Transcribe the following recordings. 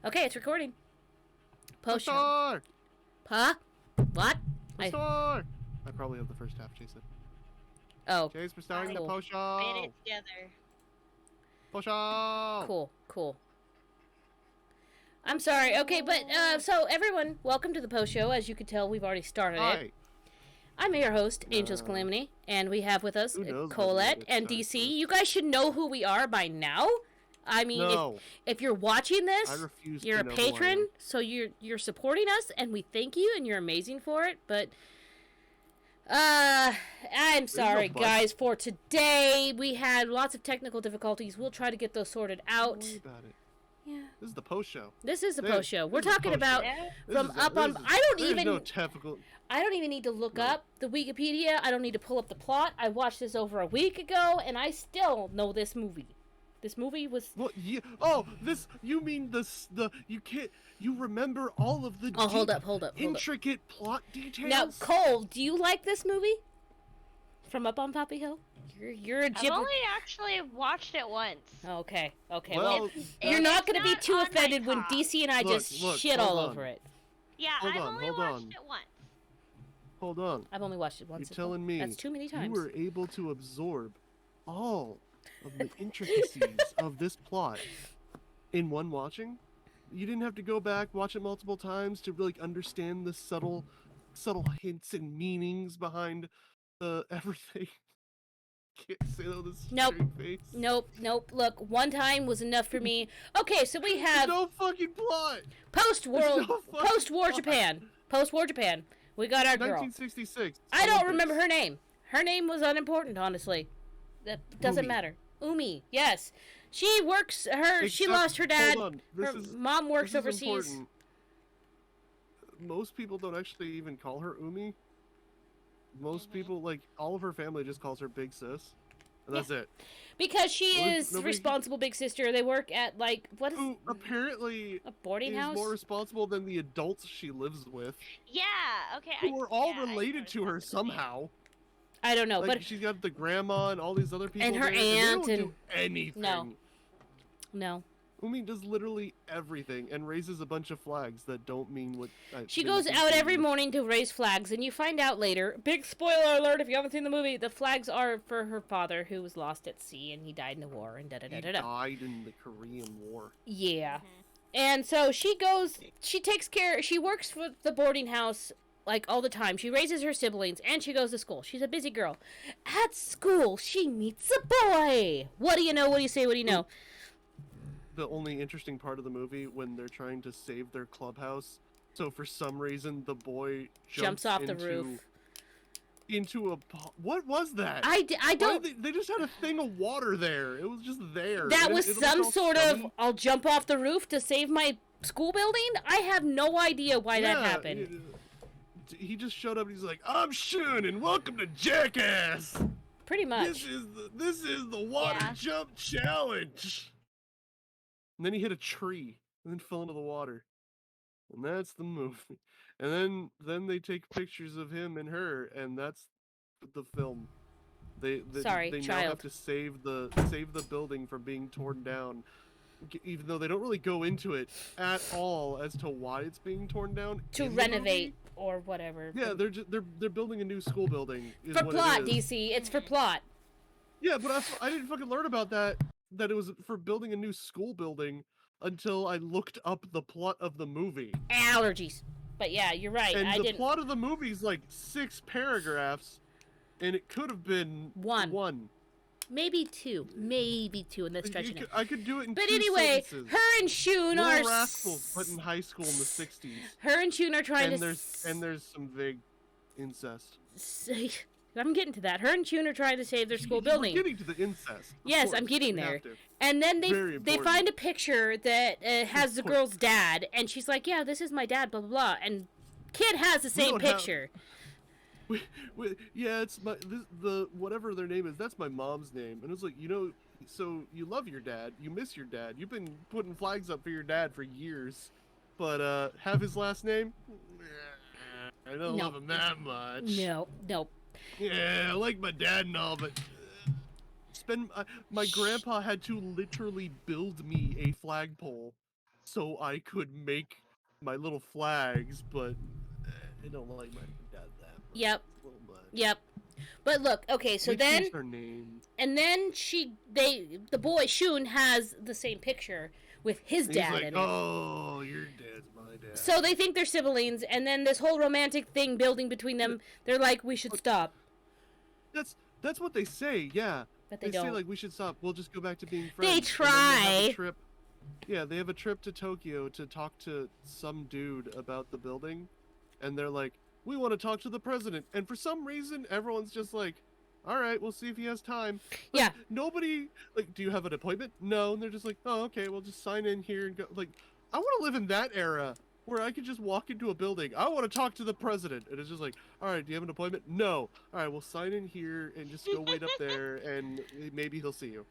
Okay, it's recording. Postshow. Star! Huh? What? Star! I probably have the first half, Jason. Oh. Chase, we're starting Cool. the post show. Made it together. Post show. Cool. I'm sorry. Okay, but so everyone, welcome to the post show. As you can tell, we've already started it. I'm your host, Angel's Calamity, and we have with us Colette and DC. You guys should know who we are by now. I mean, if you're watching this, you're a patron, so you're supporting us, and we thank you, and you're amazing for it. But I'm sorry, guys. For today, we had lots of technical difficulties. We'll try to get those sorted out. Don't worry about it. Yeah. This is the post show. This is the post show. We're talking about from up on. I don't even need to look up the Wikipedia. I don't need to pull up the plot. I watched this over a week ago, and I still know this movie. This movie was. What? Yeah. Oh, this. You mean you can't. You remember all of the. Oh, hold up. Intricate plot details. Now, Cole, do you like this movie? From Up on Poppy Hill. You're a I've only actually watched it once. Okay. Well, you're not going to be too offended when DC and I just shit all over it. Yeah, I've only watched it once. Hold on. I've only watched it once. You're telling me that's too many times. You were able to absorb all of the intricacies of this plot in one watching? You didn't have to go back, watch it multiple times to really understand the subtle hints and meanings behind everything. Can't say that with a straight face. Nope. Look, one time was enough for me. Okay, so we have no fucking plot. Post-war Japan. We got our girl. 1966. I don't remember her name. Her name was unimportant, honestly. That doesn't matter. Umi, yes. She works. She lost her dad. Her mom works overseas. Important. Most people don't actually even call her Umi. Most people, like, all of her family just calls her Big Sis. And that's it. Because she is responsible big sister. They work at, like, what is... Who apparently a boarding house? More responsible than the adults she lives with. Yeah, okay. Who are all related to her somehow. I don't know, like, but... she's got the grandma and all these other people and her there, aunt and they don't do anything. No. Umi does literally everything and raises a bunch of flags that don't mean what... She goes out every morning to raise flags, and you find out later, big spoiler alert if you haven't seen the movie, the flags are for her father, who was lost at sea, and he died in the war, and da-da-da-da-da. He died in the Korean War. Yeah. And so she works for the boarding house, like, all the time. She raises her siblings, and she goes to school. She's a busy girl. At school, she meets a boy! What do you know? What do you say? What do you know? The only interesting part of the movie when they're trying to save their clubhouse. So for some reason, the boy jumps off the roof into a... What was that? I don't... They just had a thing of water there. It was just there. That was some sort of, I'll jump off the roof to save my school building? I have no idea why that happened. He just showed up and he's like, I'm Shun and welcome to Jackass! Pretty much. This is the water jump challenge! And then he hit a tree, and then fell into the water. And that's the movie. And then they take pictures of him and her, and that's the film. They now have to save the building from being torn down, even though they don't really go into it at all as to why it's being torn down. To renovate or whatever. Yeah, they're building a new school building. For plot, DC. It's for plot. Yeah, but I didn't fucking learn about that it was for building a new school building until I looked up the plot of the movie. Allergies. But yeah, you're right. And the plot of the movie is like 6 paragraphs, and it could have been one. Maybe two in this stretching it. I could do it in But 2 anyway, sentences. her and Shun are... Little Rascals, but in high school in the 60s. Her and Shun are trying to... And there's some vague incest. I'm getting to that. Her and Shun are trying to save their school building. You're getting to the incest. Yes, I'm getting there. And then they find a picture that has the girl's dad, and she's like, yeah, this is my dad, blah, blah, blah. And kid has the same picture. Yeah, it's the whatever their name is, that's my mom's name. And it's like, so you love your dad, you miss your dad. You've been putting flags up for your dad for years. But have his last name? I don't love him that much. No. Yeah, I like my dad and all, but my grandpa had to literally build me a flagpole so I could make my little flags, but I don't like my dad that much. Yep. A little much. Yep. But look, okay, so They then changed their name. And then the boy Shun has the same picture with his And dad he's like, in it. oh, your dad's my dad. So they think they're siblings, and then this whole romantic thing building between them, they're like, we should stop. That's what they say, yeah. But they say, don't. like, we should stop. We'll just go back to being friends. They try. They have a trip to Tokyo to talk to some dude about the building. And they're like, we want to talk to the president. And for some reason, everyone's just like, all right, we'll see if he has time. Like, Yeah. Nobody, like, do you have an appointment? No. And they're just like, oh, okay, we'll just sign in here and go. Like, I want to live in that era where I could just walk into a building. I want to talk to the president. And it's just like, all right, do you have an appointment? No. All right, we'll sign in here and just go wait up there and maybe he'll see you.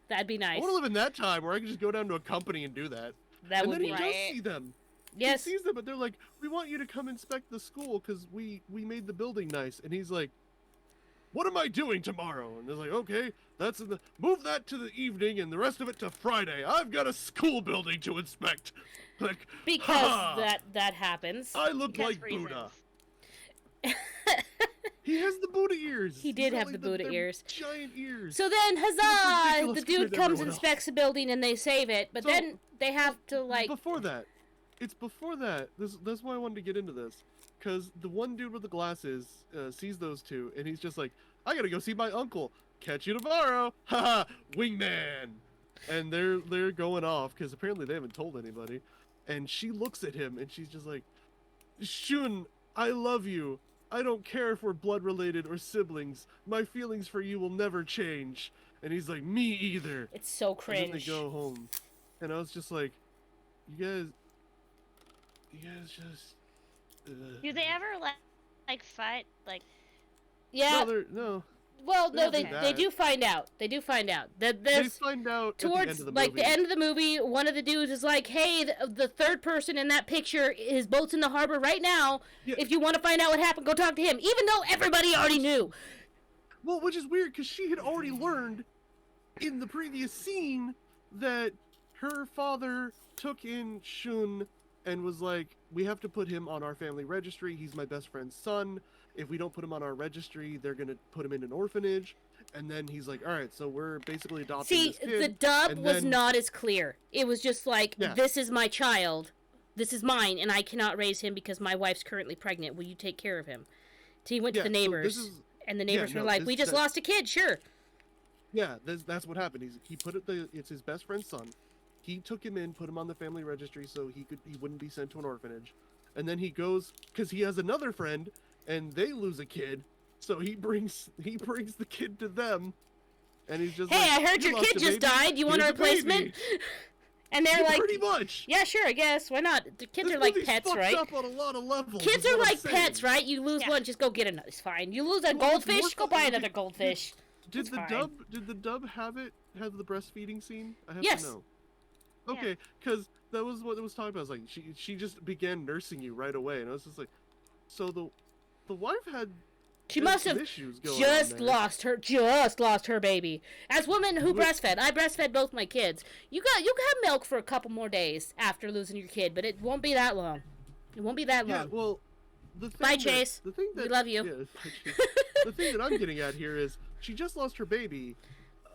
That'd be nice. I want to live in that time where I can just go down to a company and do that. That and would then be he does see them. Yes. He sees them, but they're like, we want you to come inspect the school because we made the building nice. And he's like, what am I doing tomorrow? And they're like, okay, move that to the evening and the rest of it to Friday. I've got a school building to inspect. Like, Because that happens. I look like Buddha. He has the Buddha ears. He did have the Buddha ears. Giant ears. So then, huzzah! The dude comes and everyone inspects the building and they save it. But then they have to, like... Before that. It's before that. That's why I wanted to get into this. Because the one dude with the glasses sees those two, and he's just like, I gotta go see my uncle. Catch you tomorrow. Haha, wingman. And they're going off, because apparently they haven't told anybody. And she looks at him, and she's just like, Shun, I love you. I don't care if we're blood related or siblings. My feelings for you will never change. And he's like, me either. It's so cringe. And then they go home. And I was just like, you guys just... Do they ever like fight? Like, yeah. No. Well, no, They they don't do do find out. They do find out. They find out Towards at the end of the like movie. the end of the movie, one of the dudes is like, "Hey, the third person in that picture, his boat's in the harbor right now. Yeah. If you want to find out what happened, go talk to him." Even though everybody already knew. Well, which is weird because she had already learned in the previous scene that her father took in Shun and was like, "We have to put him on our family registry. He's my best friend's son. If we don't put him on our registry, they're gonna put him in an orphanage." And then he's like, all right, so we're basically adopting this kid. The dub was not as clear. It was just like, this is my child. This is mine, and I cannot raise him because my wife's currently pregnant. Will you take care of him? So he went to the neighbors, and the neighbors were like, we just lost a kid, sure. Yeah, that's what happened. He put it's his best friend's son. He took him in, put him on the family registry so he wouldn't be sent to an orphanage. And then he goes, because he has another friend, and they lose a kid. So he brings the kid to them, and he's just hey, like, I heard your kid just died. You want a replacement? And they're like, pretty much. Yeah, sure, I guess. Why not? The kids are like pets, right? Up on a lot of levels, kids are like pets, right? You lose one, just go get another. It's fine. You lose a goldfish, go buy another goldfish. Did the dub have the breastfeeding scene? I have yes. to know. Okay, because that was what it was talking about. It was like she just began nursing you right away, and I was just like, so the wife had. She must have just lost her baby. As women who breastfed, I breastfed both my kids. You can have milk for a couple more days after losing your kid, but it won't be that long. It won't be that long. Yeah, well, bye, Chase. We love you. Yeah, bye, Chase. The thing that I'm getting at here is she just lost her baby,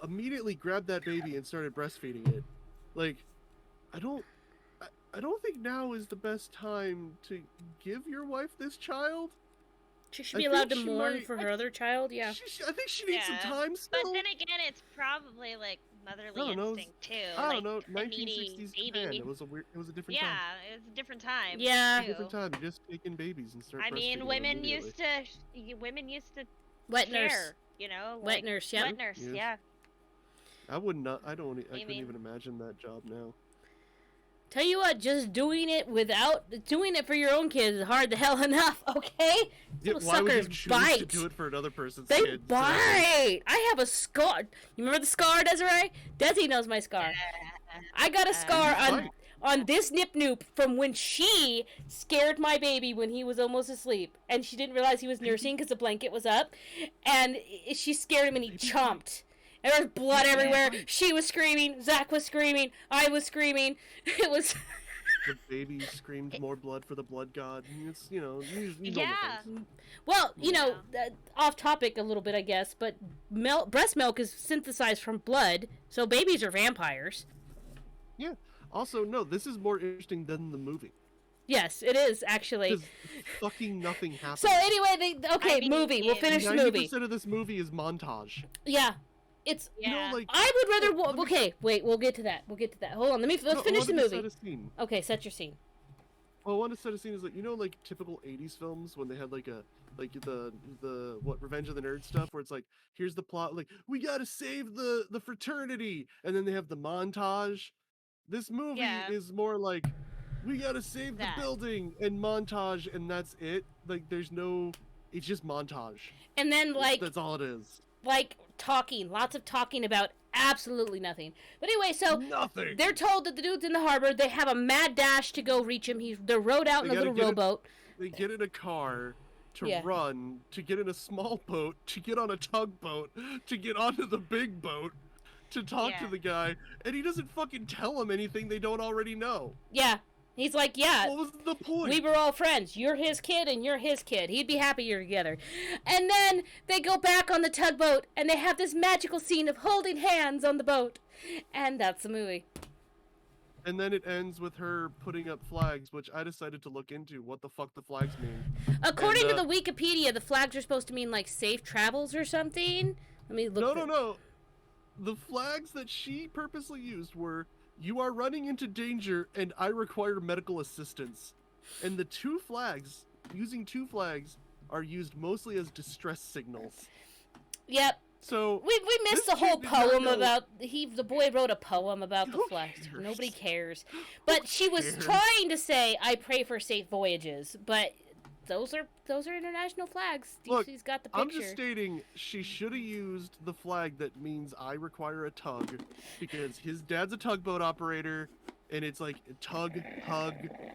immediately grabbed that baby and started breastfeeding it. Like, I don't think now is the best time to give your wife this child. She should be allowed to mourn for her other child, yeah. I think she needs some time still. But then again, it's probably like motherly instinct too. I don't know. 1960s Japan. It was a different time. Yeah, it was a different time. Yeah. Different time. You just take in babies and start. I mean, women used to wet care, nurse. You know, wet nurse. Yeah. Wet nurse. Yeah. I would not. I couldn't even imagine that job now. Tell you what, just doing it for your own kids is hard the hell enough, okay? Yeah, why would you choose to do it for another person's kids? They bite! I have a scar. You remember the scar, Desiree? Desi knows my scar. I got a scar on this nip noop from when she scared my baby when he was almost asleep. And she didn't realize he was nursing because the blanket was up. And she scared him and he chomped. There was blood everywhere. She was screaming. Zach was screaming. I was screaming. It was... The baby screamed more blood for the blood god. It's, you know Yeah. things. Well, you know, off topic a little bit, I guess, but breast milk is synthesized from blood, so babies are vampires. Yeah. Also, no, this is more interesting than the movie. Yes, it is, actually. Because fucking nothing happens. So anyway, movie. We'll finish the movie. 90% of this movie is montage. Yeah. It's... You know, like... I would rather... Okay, wait, we'll get to that. Hold on, let's finish the movie. Set a scene. Okay, set your scene. Well, I want to set a scene is like, you know, like typical 80s films when they had like the Revenge of the Nerds stuff where it's like, here's the plot, like, we gotta save the fraternity, and then they have the montage. This movie is more like, we gotta save the building and montage, and that's it. Like, there's no, it's just montage. And then, like... That's all it is. Like, talking. Lots of talking about absolutely nothing. But anyway, so... Nothing! They're told that the dude's in the harbor. They have a mad dash to go reach him. They're rowed out in a little rowboat. They get in a car to run, to get in a small boat, to get on a tugboat, to get onto the big boat, to talk to the guy, and he doesn't fucking tell them anything they don't already know. Yeah. He's like, yeah. What was the point? We were all friends. You're his kid and you're his kid. He'd be happy you're together. And then they go back on the tugboat and they have this magical scene of holding hands on the boat. And that's the movie. And then it ends with her putting up flags, which I decided to look into what the fuck the flags mean. According to the Wikipedia, the flags are supposed to mean like safe travels or something. Let me look. No. The flags that she purposely used were, you are running into danger and I require medical assistance. And the using two flags are used mostly as distress signals. Yep. So we missed the whole poem about the boy wrote a poem about the flags. Nobody cares. But she was trying to say, I pray for safe voyages, but those are international flags. Look, DC's got the picture. I'm just stating she should have used the flag that means I require a tug, because his dad's a tugboat operator, and it's like tug, hug,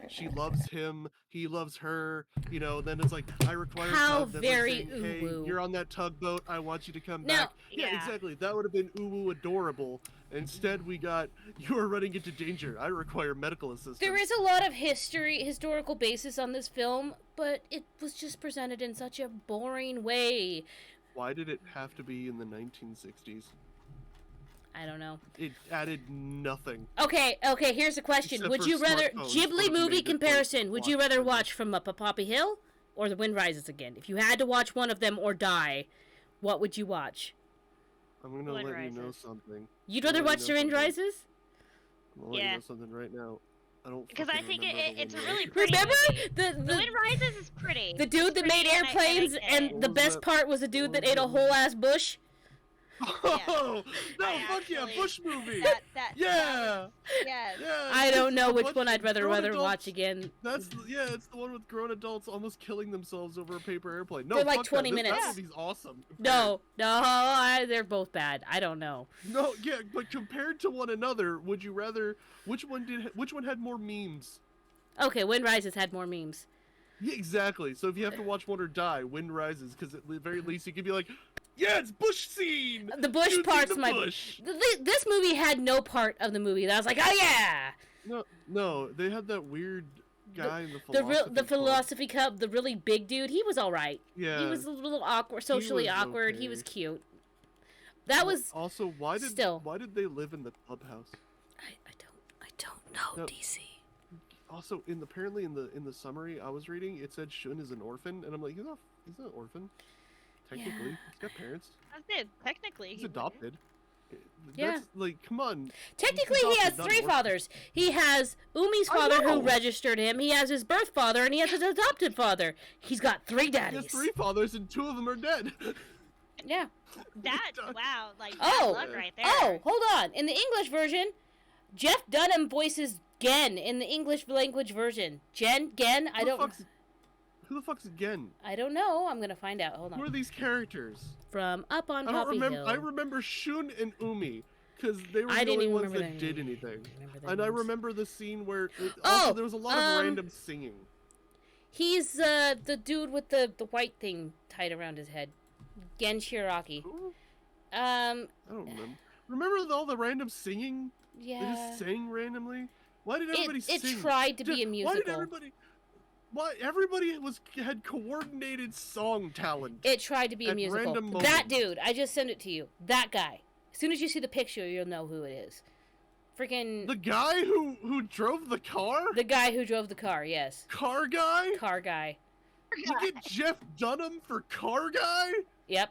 she loves him, he loves her, you know, then it's like, I require a tug. That's very like saying, hey, ooh-woo. you're on that tugboat, I want you to come back. Yeah, exactly. That would have been ooh-woo adorable. Instead, we got, you are running into danger. I require medical assistance. There is a lot of historical basis on this film, but it was just presented in such a boring way. Why did it have to be in the 1960s? I don't know. It added nothing. Okay, here's the question. Except Would for you rather... smartphones, Ghibli would have movie made it, comparison. like, Would you rather watch From Up a Poppy Hill or The Wind Rises Again? If you had to watch one of them or die, what would you watch? I'm gonna let you know something. You'd rather watch The Wind Rises? I'm gonna let you know something right now. I don't. Because I think it's a really pretty. Remember the Wind Rises is pretty. The dude that made airplanes, and the best part was the dude that ate a whole ass bush. Oh no! Fuck yeah, bush movie. Yeah. I don't know which one I'd rather watch again. It's the one with grown adults almost killing themselves over a paper airplane. No, for like 20 minutes. That movie's awesome. No, they're both bad. I don't know. No, yeah, but compared to one another, would you rather? Which one had more memes? Okay, Wind Rises had more memes. Yeah, exactly. So if you have to watch one or die, Wind Rises, because at the very least you could be like, yeah, it's bush scene. The bush part's my bush. This movie had no part of the movie that I was like, oh yeah. No, they had that weird guy in the philosophy club, the really big dude. He was all right. Yeah. He was a little awkward, socially awkward. Okay. He was cute. That was also why did they live in the clubhouse? I don't know, DC. Also, apparently in the summary I was reading, it said Shun is an orphan, and I'm like, he's not an orphan. Technically, he's got parents. That's it. Technically, he's adopted. That's like, come on. Technically, he has three fathers. He has Umi's father who registered him. He has his birth father, and he has his adopted father. He's got three daddies. He has three fathers, and two of them are dead. Yeah. Wow, like luck right there. Oh, hold on. In the English version, Jeff Dunham voices Gen in the English language version. Gen? Who the fuck's Gen? I don't know. I'm gonna find out. Hold on. Who are these characters? From Up on Poppy Hill. I remember Shun and Umi, because they were the only ones that did anything. And I remember the scene where there was a lot of random singing. He's the dude with the white thing tied around his head. Gen Shiraki. Who? I don't remember. Remember all the random singing? Yeah. They just sang randomly. Why did everybody sing? It tried to be a musical. Why did everybody? Why everybody had coordinated song talent? It tried to be a musical. That dude, I just sent it to you. That guy. As soon as you see the picture, you'll know who it is. Freaking the guy who drove the car? The guy who drove the car, yes. Car guy? Car guy. You get Jeff Dunham for car guy? Yep.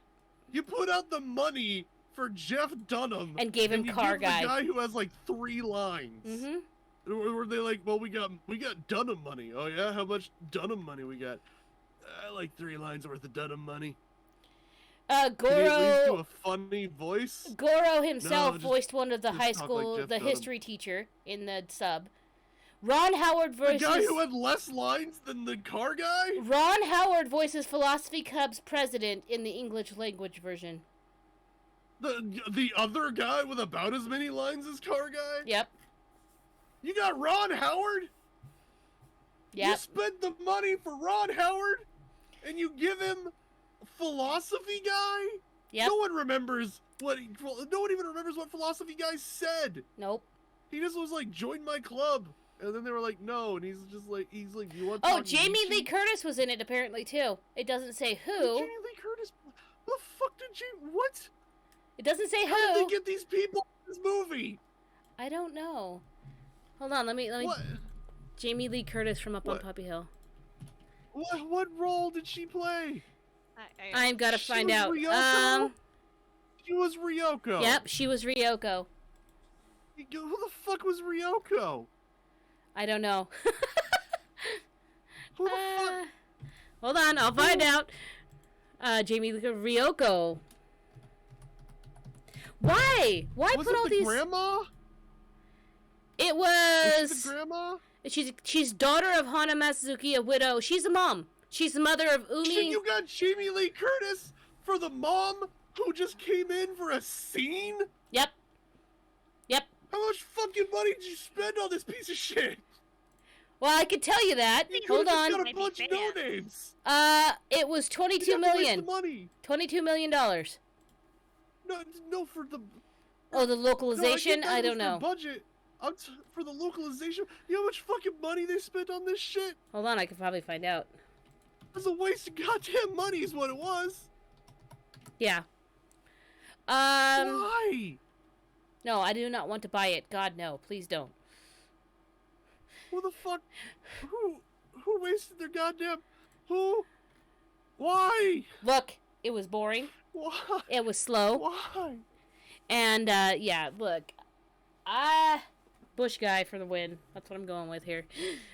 You put out the money for Jeff Dunham and gave him car guy. The guy who has like 3 lines. Mm-hmm. Were they like, well, we got Dunham money. Oh yeah, how much Dunham money we got? Like 3 lines worth of Dunham money. Goro. Did he at least do a funny voice? Goro himself voiced one of the high school, the history teacher in the sub. Ron Howard voices... The guy who had less lines than the car guy? Ron Howard voices Philosophy Cub's president in the English language version. The other guy with about as many lines as car guy? Yep. You got Ron Howard? Yep. You spent the money for Ron Howard? And you give him philosophy guy? Yep. No one remembers no one even remembers what philosophy guy said. Nope. He just was like, join my club. And then they were like, no, and he's like, you want? Oh, Jamie Lee Curtis was in it apparently too. It doesn't say who. Jamie Lee Curtis? The fuck did what? It doesn't say who. How did they get these people in this movie? I don't know. Hold on, let me. What? Jamie Lee Curtis from Up on Puppy Hill. What role did she play? I've got to find out. Ryoko? She was Ryoko. Yep, she was Ryoko. Who the fuck was Ryoko? I don't know. Who the fuck? Hold on, I'll find out. Jamie Lee Ryoko. Why? Why was put all these? Grandma? It was. Was she the grandma? She's daughter of Hana Matsuzuki, a widow. She's a mom. She's the mother of Umi. Shit, you got Jamie Lee Curtis for the mom who just came in for a scene? Yep. Yep. How much fucking money did you spend on this piece of shit? Well, I could tell you that. Hold on. Got a bunch of no names. It was $22 million. Money. $22 million. No, for the. Oh, the localization? No, I don't know. Budget. For the localization, you know how much fucking money they spent on this shit? Hold on, I could probably find out. It was a waste of goddamn money, is what it was. Yeah. Why? No, I do not want to buy it. God, no. Please don't. Who the fuck? Who wasted their goddamn... Who? Why? Look, it was boring. Why? It was slow. Why? And, yeah, look. Bush guy for the win. That's what I'm going with here.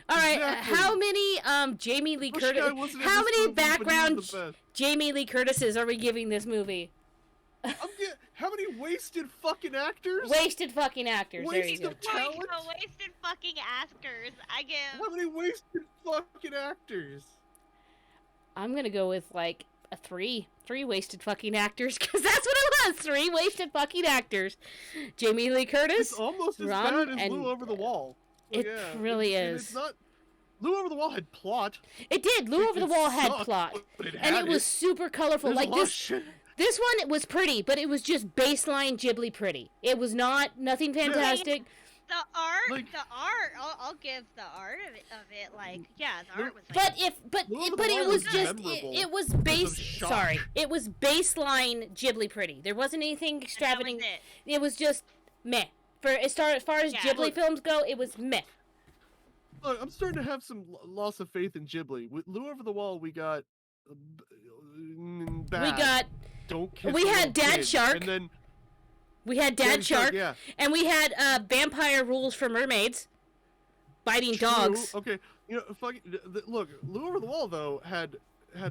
All right, exactly. How many Jamie Lee Curtis? How many background Jamie Lee Curtises are we giving this movie? How many wasted fucking actors? Wasted fucking actors. There you go. Talent? Wasted fucking actors. I give. How many wasted fucking actors? I'm gonna go with like a 3. 3 wasted fucking actors, because that's what it was. 3 wasted fucking actors. Jamie Lee Curtis. It's almost as bad as Lou Over the Wall. It really is. It's not. Lou Over the Wall had plot. It did. Lou Over the Wall had plot, and it was super colorful. Like this. This one was pretty, but it was just baseline Ghibli pretty. It was nothing fantastic. The art, I'll give the art of it. Like, yeah, the art was. Like, but it was just it was it was baseline Ghibli pretty. There wasn't anything extravagant. It was just meh. As far as Ghibli films go, it was meh. Look, I'm starting to have some loss of faith in Ghibli. With Lou Over the Wall, we got bad. We had Dad Shark. And then we had Dad Shark. Yeah. And we had Vampire Rules for Mermaids. Biting dogs. Okay. You know, look, Lou Over the Wall though had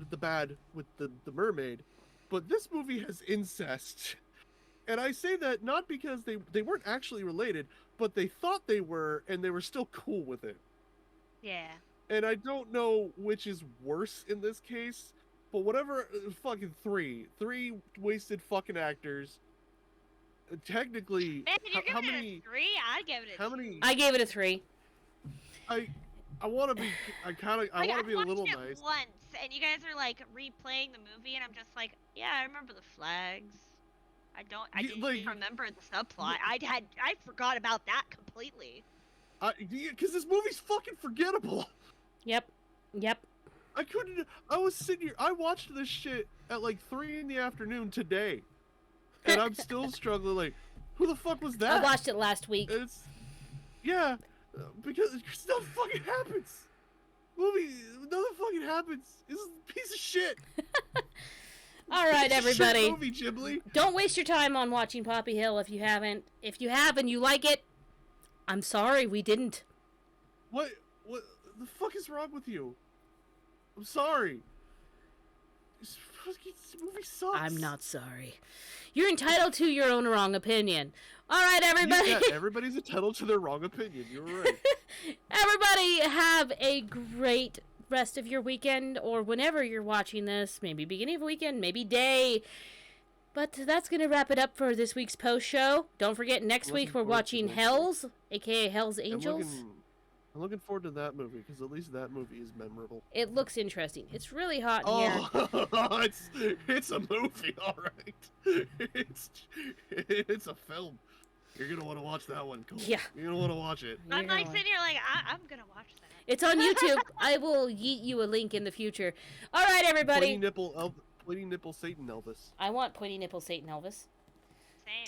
the bad with the mermaid, but this movie has incest. And I say that not because they weren't actually related, but they thought they were, and they were still cool with it. Yeah. And I don't know which is worse in this case. But whatever, fucking 3 wasted fucking actors. Technically, man, how many? 3? I'd give it a. How many? I gave it a 3. I want to be. I want to be a little nice. Nice. Once, and you guys are like replaying the movie, and I'm just like, yeah, I remember the flags. I didn't remember the subplot. I forgot about that completely. Because this movie's fucking forgettable. Yep. I was sitting here, I watched this shit at like 3 in the afternoon today. And I'm still struggling, like, who the fuck was that? I watched it last week. Yeah, because nothing fucking happens. Movie, nothing fucking happens. This is a piece of shit. All right, everybody. Shit movie, Ghibli. Don't waste your time on watching Poppy Hill if you haven't. If you have and you like it, I'm sorry, we didn't. What the fuck is wrong with you? I'm sorry. This movie sucks. I'm not sorry. You're entitled to your own wrong opinion. All right, everybody. Yeah, everybody's entitled to their wrong opinion. You're right. Everybody have a great rest of your weekend, or whenever you're watching this. Maybe beginning of weekend, maybe day. But that's going to wrap it up for this week's post show. Don't forget, next week we're watching Hells, aka Hell's Angels. I'm looking forward to that movie, because at least that movie is memorable. It looks interesting. It's really hot in here. Oh, it's a movie, all right. It's a film. You're going to want to watch that one, Cole. Yeah. You're going to want to watch it. I'm like sitting here like, I'm going to watch that. It's on YouTube. I will yeet you a link in the future. All right, everybody. Pointy nipple Satan Elvis. I want pointy nipple Satan Elvis.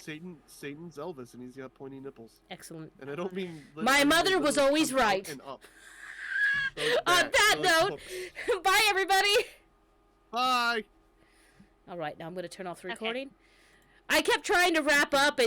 Same. Satan's Elvis, and he's got pointy nipples. Excellent. And I don't mean... My mother was always right. And up. On that note, bye, everybody. Bye. All right, now I'm going to turn off the recording. I kept trying to wrap up and